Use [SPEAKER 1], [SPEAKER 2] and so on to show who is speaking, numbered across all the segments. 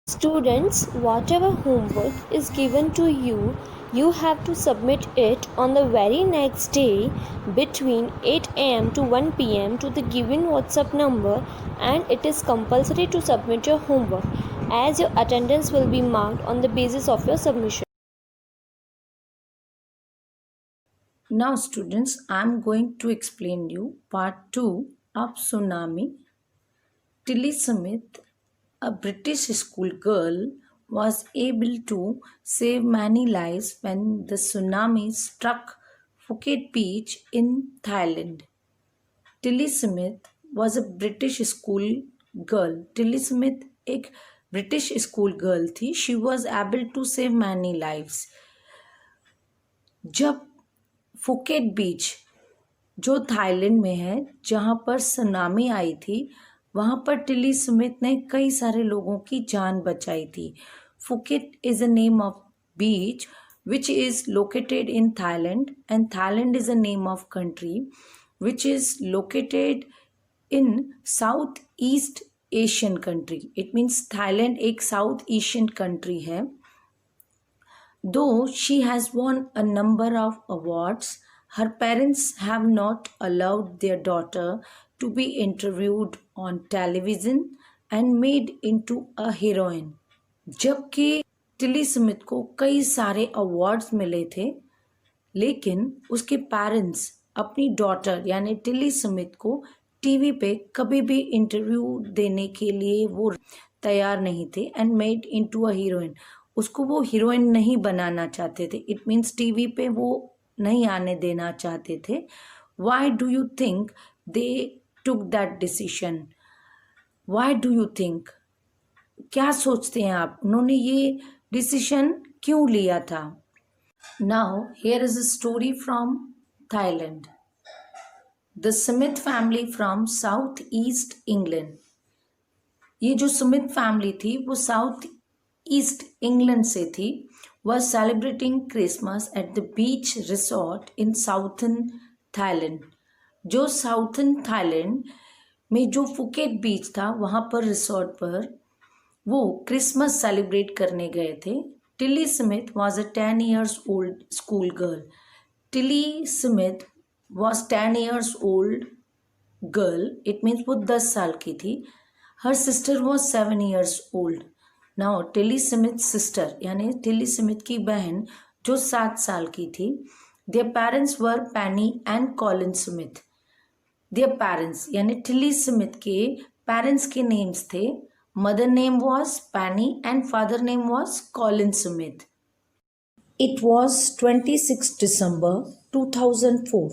[SPEAKER 1] Students, whatever homework is given to you, you have to submit it on the very next day between 8 am to 1 pm to the given WhatsApp number, and it is compulsory to submit your homework as your attendance will be marked on the basis of your submission.
[SPEAKER 2] Now students, I am going to explain you part 2 of Tsunami. Tilly Smith, a British schoolgirl, was able to save many lives when the tsunami struck Phuket Beach in Thailand. Tilly Smith was a British school girl. Tilly Smith एक British school girl थी. She was able to save many lives. जब Phuket beach जो Thailand में है जहाँ पर tsunami आई थी, वहाँ पर टिली स्मिथ ने कई सारे लोगों की जान बचाई थी. Phuket is a name of beach which is located in Thailand, and Thailand is a name of country which is located in Southeast Asian country. It means Thailand एक South Asian country है. Though she has won a number of awards, her parents have not allowed their daughter to be interviewed on television and made into a heroine. जबकि Tilly Smith को कई सारे awards मिले थे, लेकिन उसके parents अपनी डॉटर यानी टिली स्मिथ को टीवी पे कभी भी इंटरव्यू देने के लिए वो तैयार नहीं थे. And made into a heroine. उसको वो हीरोइन नहीं बनाना चाहते थे. इट मीन्स टीवी पे वो नहीं आने देना चाहते थे. Why do you think they took that decision? Why do you think? क्या सोचते हैं आप, उन्होंने ये डिसीशन क्यों लिया था? Now here is a story from Thailand. The Smith family from south east England. ये जो स्मिथ फैमिली थी वो साउथ ईस्ट इंग्लैंड से थी. Was celebrating Christmas at the beach resort in southern Thailand. जो साउथर्न थाईलैंड में जो Phuket बीच था वहाँ पर रिसोर्ट पर वो क्रिसमस सेलिब्रेट करने गए थे. Tilly Smith was a 10 years old school girl. Tilly Smith was 10 years old girl. It means वो 10 साल की थी. Her sister was 7 years old. Now Tilly Smith sister यानी टिली स्मिथ की बहन जो 7 साल की थी. देयर पेरेंट्स वर पैनी and Colin Smith. Their parents यानी टिली स्मिथ के पेरेंट्स के नेम्स थे. मदर नेम वॉज पैनी and father name was Colin Smith. It was 26 December 2004.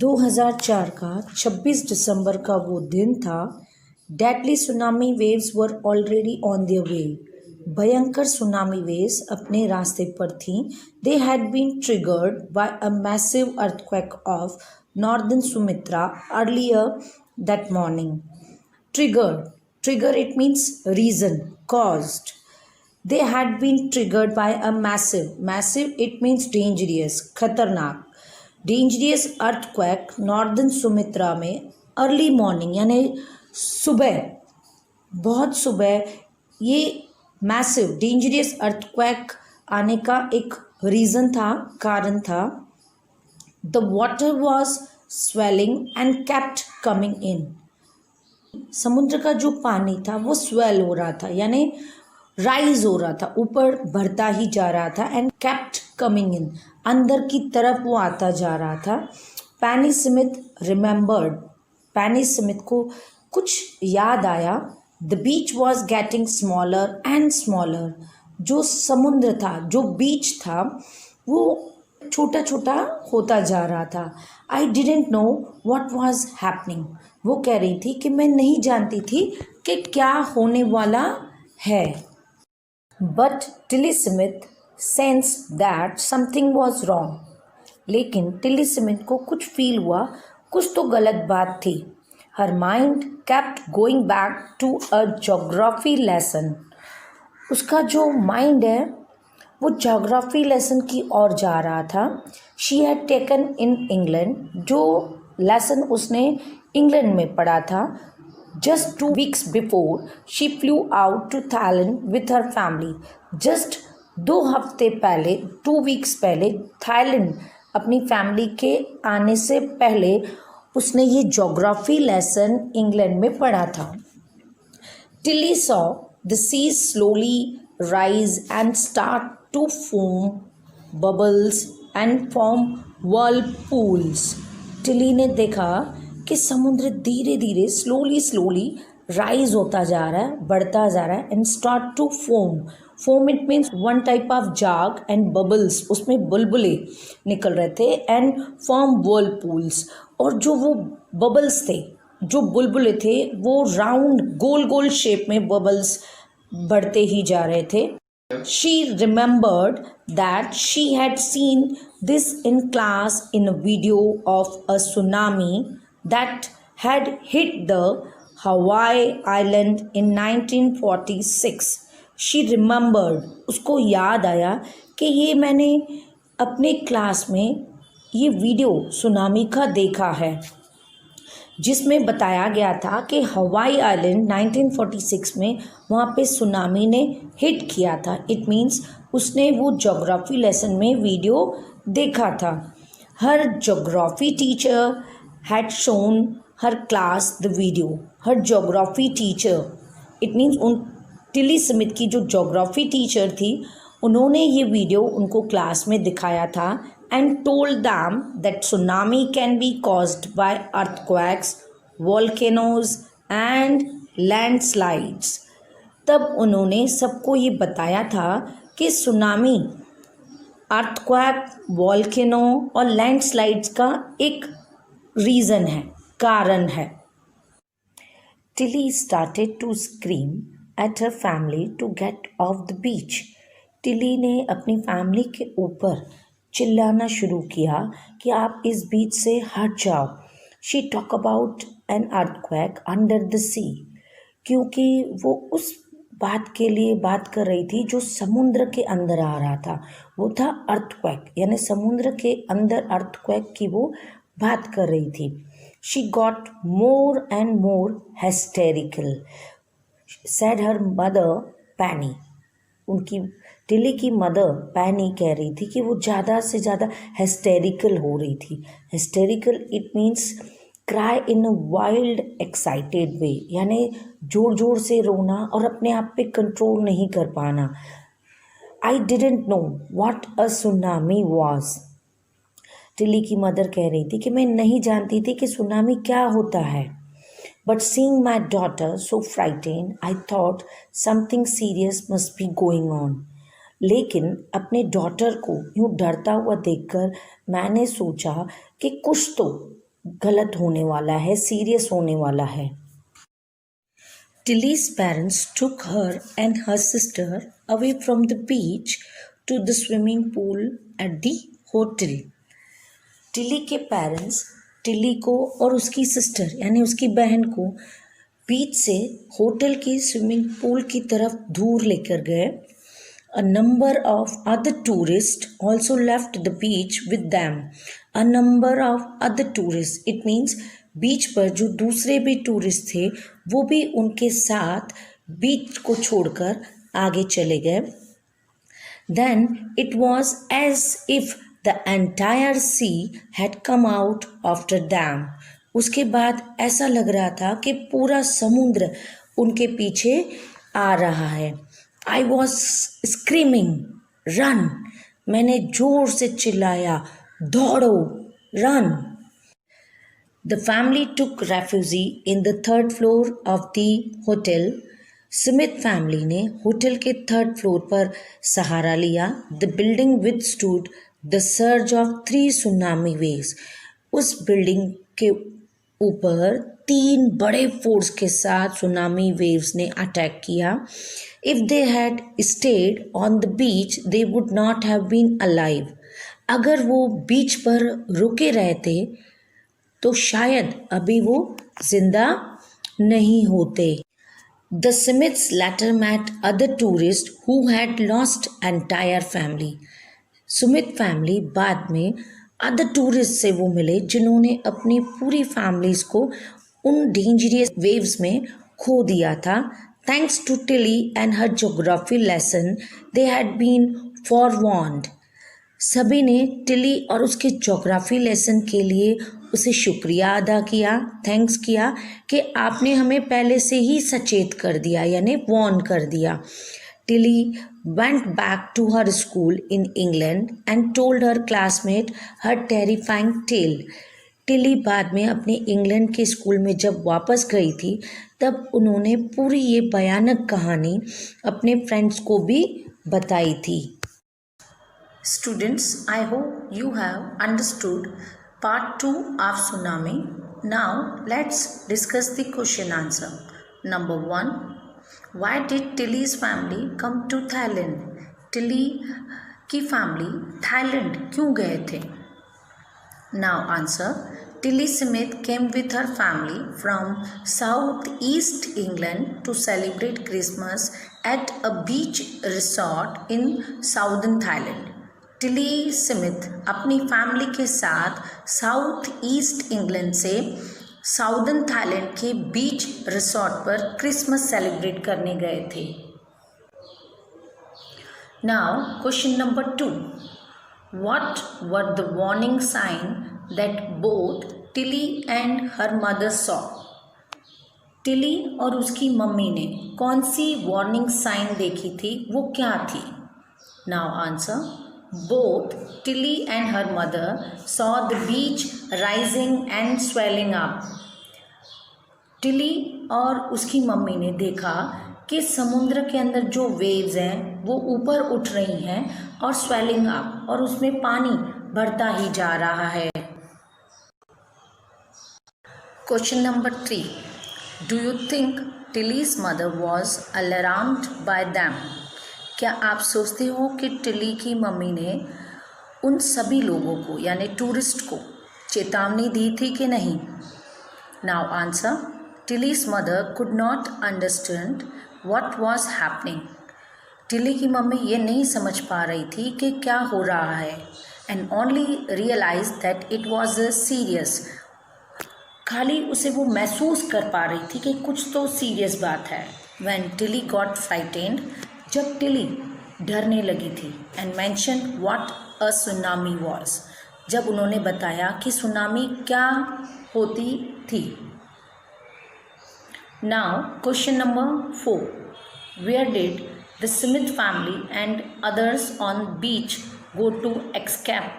[SPEAKER 2] 2004 का 26 दिसंबर का वो दिन था. Deadly tsunami waves were already on their way. भयंकर सुनामी वेव्स अपने रास्ते पर थीं. They had been triggered by a massive earthquake off northern Sumatra earlier that morning. Trigger, it means reason, caused. They had been triggered by a massive it means dangerous, खतरनाक, dangerous earthquake northern Sumitra में early morning यानी सुबह, बहुत सुबह ये massive dangerous earthquake आने का एक रीज़न था, कारण था. The water was swelling and kept coming in. समुद्र का जो पानी था वो स्वेल हो रहा था यानी राइज हो रहा था, ऊपर बढ़ता ही जा रहा था. एंड केप्ट कमिंग इन, अंदर की तरफ वो आता जा रहा था. पैनी स्मिथ रिमेंबर्ड. पैनी स्मिथ को कुछ याद आया. The beach was getting smaller and smaller. जो समुद्र था, जो बीच था, वो छोटा छोटा होता जा रहा था. I didn't know what was happening. वो कह रही थी कि मैं नहीं जानती थी कि क्या होने वाला है. But Tilly Smith sense that something was wrong. लेकिन टिली स्मिथ को कुछ फील हुआ, कुछ तो गलत बात थी. Her mind kept going back to a geography lesson. उसका जो माइंड है वो ज्योग्राफी लेसन की ओर जा रहा था. She had taken in England. जो लेसन उसने इंग्लैंड में पढ़ा था. Just 2 weeks before, she flew out to Thailand with her family. Just 2 हफ्ते पहले, 2 weeks पहले, थाईलैंड अपनी फैमिली के आने से पहले उसने ये ज्योग्राफी लेसन इंग्लैंड में पढ़ा था. Tilly saw the seas slowly rise and start to foam bubbles and form whirlpools. Tilly ने देखा कि समुद्र धीरे धीरे स्लोली राइज होता जा रहा है, बढ़ता जा रहा है and start to foam it means one type of जाग एंड बबल्स, उसमें बुलबुले निकल रहे थे एंड फॉर्म व्हर्लपूल्स. और जो वो बबल्स थे, जो बुलबुले थे, वो राउंड गोल शेप में बबल्स बढ़ते ही जा रहे थे. She remembered that she had seen this in class in a video of a tsunami that had hit the Hawaii island in 1946. She remembered, उसको याद आया कि ये मैंने अपने क्लास में ये वीडियो सुनामी का देखा है जिसमें बताया गया था कि हवाई आइलैंड 1946 में वहाँ पे सुनामी ने हिट किया था. इट मीन्स उसने वो ज्योग्राफी लेसन में वीडियो देखा था. Her geography teacher had shown her class the video. Her geography teacher, it means उन टिली स्मिथ की जो ज्योग्राफी टीचर थी, उन्होंने ये वीडियो उनको क्लास में दिखाया था and told them that tsunami can be caused by earthquakes, volcanoes and landslides. तब उन्होंने सबको ये बताया था कि सुनामी अर्थक्वेक, वॉल्केनो और लैंडस्लाइड्स का एक रीज़न है, कारण है. Tilly started to scream at her family to get off the beach. Tilly ने अपनी फैमिली के ऊपर चिल्लाना शुरू किया कि आप इस बीच से हट जाओ. She talk about an earthquake under the sea, क्योंकि वो उस बात के लिए बात कर रही थी जो समुद्र के अंदर आ रहा था. वो था अर्थक्वेक, यानी समुद्र के अंदर अर्थक्वेक की वो बात कर रही थी. She got more and more hysterical, said her mother पैनी. उनकी टिली की मदर पैनी कह रही थी कि वो ज़्यादा से ज़्यादा हिस्टेरिकल हो रही थी. Hysterical it means cry in a wild excited way, यानी जोर जोर से रोना और अपने आप पे कंट्रोल नहीं कर पाना. I didn't know what a tsunami was. Tilly की मदर कह रही थी कि मैं नहीं जानती थी कि सुनामी क्या होता है. But seeing my daughter so frightened, I thought something serious must be going on. लेकिन अपने डॉटर को यूँ डरता हुआ देखकर मैंने सोचा कि कुछ तो गलत होने वाला है, सीरियस होने वाला है. Tilly's parents took her and her sister away from the beach to the swimming pool at the hotel. Tilly के पेरेंट्स टिली को और उसकी सिस्टर यानी उसकी बहन को बीच से होटल की स्विमिंग पूल की तरफ दूर लेकर गए. A number of other tourists also left the beach with them. A number of other tourists, it means बीच पर जो दूसरे भी टूरिस्ट थे वो भी उनके साथ बीच को छोड़कर आगे चले गए. Then it was as if the entire sea had come out after them. उसके बाद ऐसा लग रहा था कि पूरा समुद्र उनके पीछे आ रहा है. I was screaming, run! मैंने जोर से चिल्लाया, दौड़ो, run! The family took refuge in the third floor of the hotel. Smith family ने होटल के थर्ड फ्लोर पर सहारा लिया. The building withstood the surge of 3 tsunami waves. उस बिल्डिंग के ऊपर 3 बड़े फोर्स के साथ सुनामी वेव्स ने अटैक किया. If they had stayed on the beach, they would not have been alive. अगर वो बीच पर रुके रहते तो शायद अभी वो जिंदा नहीं होते. The Smiths later met other tourists who had lost entire family. Sumit family बाद में अदर टूरिस्ट से वो मिले जिन्होंने अपनी पूरी फैमिलीज को उन डेंजरस वेव्स में खो दिया था। Thanks to Tilly and her geography lesson they had been forewarned. सभी ने टिली और उसके ज्योग्राफी लेसन के लिए उसे शुक्रिया अदा किया, थैंक्स किया कि आपने हमें पहले से ही सचेत कर दिया, यानी वार्न कर दिया। Tilly went back to her school in England and told her classmate her terrifying tale. Tilly बाद में अपने इंग्लैंड के स्कूल में जब वापस गई थी तब उन्होंने पूरी ये भयानक कहानी अपने फ्रेंड्स को भी बताई थी। Students, I hope you have understood part 2 of Tsunami. Now let's discuss the question answer. Number 1. Why did Tilly's family come to Thailand? Tilly की फैमिली थाईलैंड क्यों गए थे? Now answer. Tilly Smith came with her family from southeast England to celebrate Christmas at a beach resort in southern Thailand. Tilly Smith अपनी family के साथ south east England से southern Thailand के beach resort पर Christmas celebrate करने गए थे। Now question number 2. What were the warning sign that both Tilly and her mother saw? Tilly और उसकी मम्मी ने कौन सी वार्निंग साइन देखी थी, वो क्या थी? Now answer. Both Tilly and her mother saw the beach rising and swelling up. Tilly और उसकी मम्मी ने देखा कि समुद्र के अंदर जो वेव्स हैं वो ऊपर उठ रही हैं और स्वेलिंग अप, और उसमें पानी बढ़ता ही जा रहा है। Question number 3. Do you think Tilly's mother was alarmed by them? क्या आप सोचते हो कि टिली की मम्मी ने उन सभी लोगों को यानी टूरिस्ट को चेतावनी दी थी कि नहीं? Now answer. Tilly's mother could not understand what was happening. Tilly की मम्मी ये नहीं समझ पा रही थी कि क्या हो रहा है, and only realise that it was serious. खाली उसे वो महसूस कर पा रही थी कि कुछ तो सीरियस बात है. व्हेन टिली गॉट फ्राइटेंड, जब टिली डरने लगी थी, and mention what a tsunami was, जब उन्होंने बताया कि सुनामी क्या होती थी. Now question number 4. Where did the Smith family and others on beach go to escape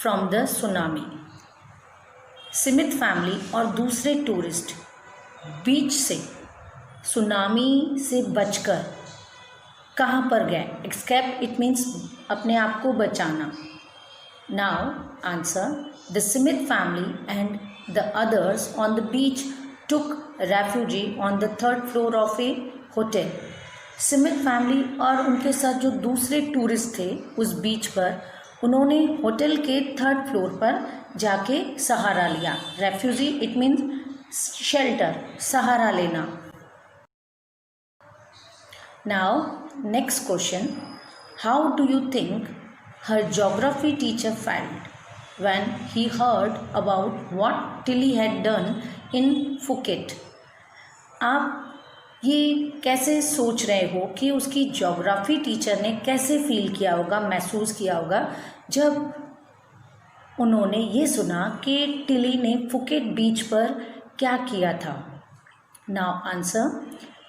[SPEAKER 2] from the tsunami? Smith family और दूसरे टूरिस्ट बीच से सुनामी से बचकर कहाँ पर गए? एस्केप इट मीन्स अपने आप को बचाना. Now answer. The Smith family and the others on the beach took refugee on the 3rd floor of A hotel. Smith family और उनके साथ जो दूसरे टूरिस्ट थे उस बीच पर, उन्होंने होटल के 3rd फ्लोर पर जाके सहारा लिया. रेफ्यूजी इट मीन्स शेल्टर, सहारा लेना. Now, next question. How do you think her geography teacher felt when he heard about what Tilly had done in Phuket? आप ये कैसे सोच रहे हो कि उसकी ज्योग्राफी टीचर ने कैसे फील किया होगा, महसूस किया होगा, जब उन्होंने ये सुना कि टिली ने फुकेट बीच पर क्या किया था? Now answer.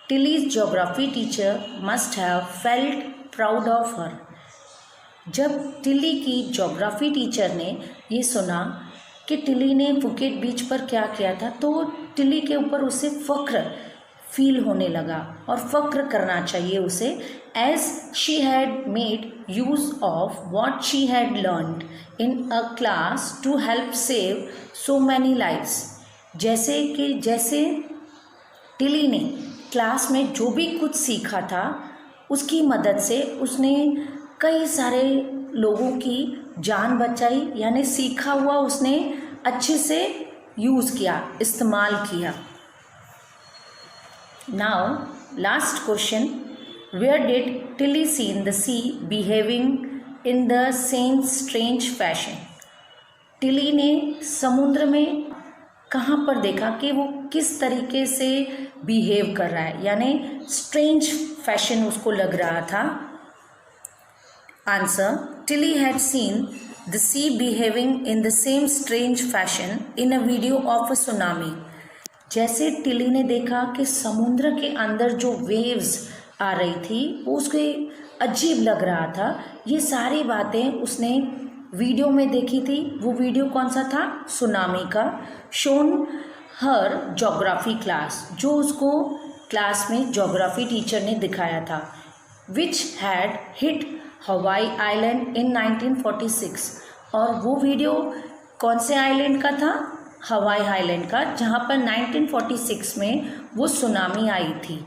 [SPEAKER 2] Tilly's geography teacher must have felt proud of her. जब टिली की ज्योग्राफी टीचर ने ये सुना कि टिली ने फुकेट बीच पर क्या किया था, तो टिली के ऊपर उसे फ़ख्र फील होने लगा और फ़ख्र करना चाहिए उसे, as she had made use of what she had learned in a class to help save so many lives. जैसे टिली ने क्लास में जो भी कुछ सीखा था उसकी मदद से उसने कई सारे लोगों की जान बचाई, यानी सीखा हुआ उसने अच्छे से यूज़ किया, इस्तेमाल किया. Now last question. Where did Tilly see in the sea behaving in the same strange fashion? Tilly ने समुद्र में कहाँ पर देखा कि वो किस तरीके से बिहेव कर रहा है, यानी स्ट्रेंज फैशन उसको लग रहा था। Answer, Tilly had seen the sea behaving in the same strange fashion in a video of a tsunami. जैसे टिली ने देखा कि समुद्र के अंदर जो वेव्स आ रही थी वो उसको अजीब लग रहा था। ये सारी बातें उसने वीडियो में देखी थी। वो वीडियो कौन सा था? सुनामी का। शोन हर ज्योग्राफी क्लास, जो उसको क्लास में ज्योग्राफी टीचर ने दिखाया था, which had hit Hawaii island in 1946। और वो वीडियो कौन से आइलैंड का था? हवाई आइलैंड का, जहाँ पर 1946 में वो सुनामी आई थी।